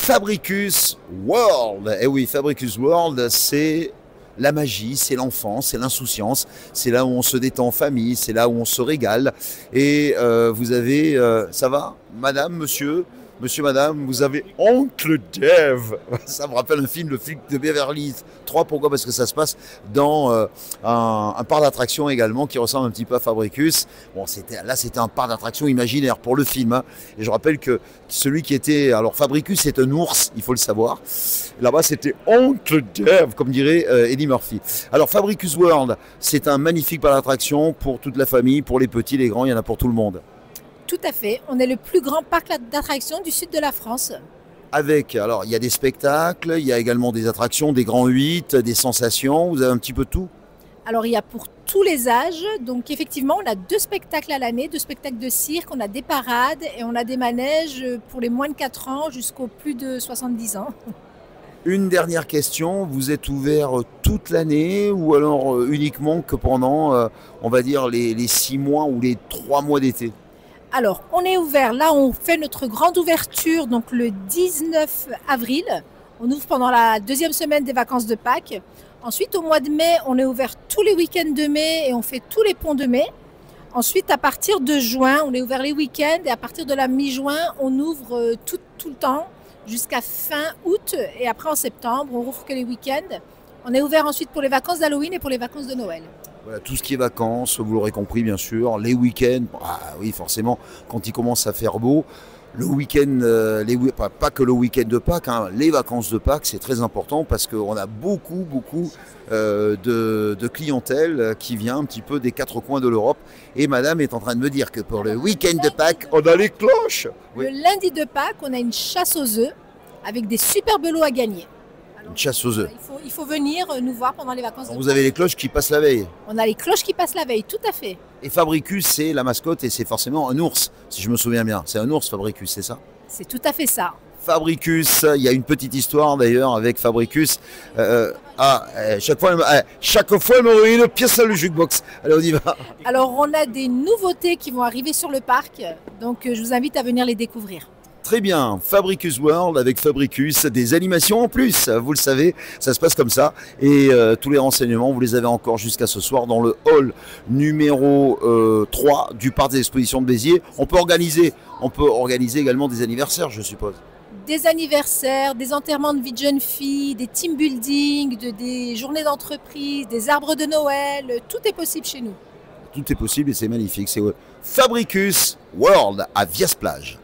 Fabricus World. Et oui, Fabricus World, c'est la magie, c'est l'enfance, c'est l'insouciance, c'est là où on se détend en famille, c'est là où on se régale. Et vous avez, ça va, madame, monsieur, madame, vous avez Oncle Dave. Ça me rappelle un film, le flic de Beverly Hills 3. Pourquoi? Parce que ça se passe dans un parc d'attractions également qui ressemble un petit peu à Fabricus. Bon, c'était un parc d'attractions imaginaire pour le film, hein. Et je rappelle que celui qui était... Alors Fabricus, c'est un ours, il faut le savoir. Là-bas, c'était Oncle Dave, comme dirait Eddie Murphy. Alors Fabricus World, c'est un magnifique parc d'attractions pour toute la famille, pour les petits, les grands, il y en a pour tout le monde. Tout à fait. On est le plus grand parc d'attractions du sud de la France. Alors, il y a des spectacles, il y a également des attractions, des grands 8, des sensations, vous avez un petit peu tout? Alors, il y a pour tous les âges. Donc, effectivement, on a 2 spectacles à l'année, 2 spectacles de cirque, on a des parades et on a des manèges pour les moins de 4 ans jusqu'aux plus de 70 ans. Une dernière question, vous êtes ouvert toute l'année ou alors uniquement que pendant, on va dire, les 6 mois ou les 3 mois d'été? Alors, on est ouvert. Là, on fait notre grande ouverture donc le 19 avril. On ouvre pendant la 2e semaine des vacances de Pâques. Ensuite, au mois de mai, on est ouvert tous les week-ends de mai et on fait tous les ponts de mai. Ensuite, à partir de juin, on est ouvert les week-ends et à partir de la mi-juin, on ouvre tout le temps jusqu'à fin août. Et après, en septembre, on rouvre que les week-ends. On est ouvert ensuite pour les vacances d'Halloween et pour les vacances de Noël. Voilà, tout ce qui est vacances, vous l'aurez compris bien sûr, les week-ends, oui forcément, quand il commence à faire beau, le week-end, pas que le week-end de Pâques, hein, les vacances de Pâques, c'est très important parce qu'on a beaucoup de clientèle qui vient un petit peu des 4 coins de l'Europe. Et madame est en train de me dire que pour le week-end de Pâques, on a les cloches. Oui. Le lundi de Pâques, on a une chasse aux œufs avec des superbes lots à gagner. Une chasse aux œufs. Il faut venir nous voir pendant les vacances. Vous avez les cloches qui passent la veille. On a les cloches qui passent la veille, tout à fait. Et Fabricus, c'est la mascotte et c'est forcément un ours, si je me souviens bien. C'est un ours, Fabricus, c'est ça? C'est tout à fait ça. Fabricus, il y a une petite histoire d'ailleurs avec Fabricus. Chaque fois, elle m'aurait une pièce à le jukebox. Allez, on y va. Alors, on a des nouveautés qui vont arriver sur le parc, donc je vous invite à venir les découvrir. Très bien, Fabricus World avec Fabricus, des animations en plus, vous le savez, ça se passe comme ça. Et tous les renseignements, vous les avez encore jusqu'à ce soir dans le hall numéro 3 du parc des expositions de Béziers. On peut organiser également des anniversaires, je suppose. Des anniversaires, des enterrements de vie de jeunes filles, des team building, des journées d'entreprise, des arbres de Noël, tout est possible chez nous. Tout est possible et c'est magnifique, c'est Fabricus World à Vias-Plage.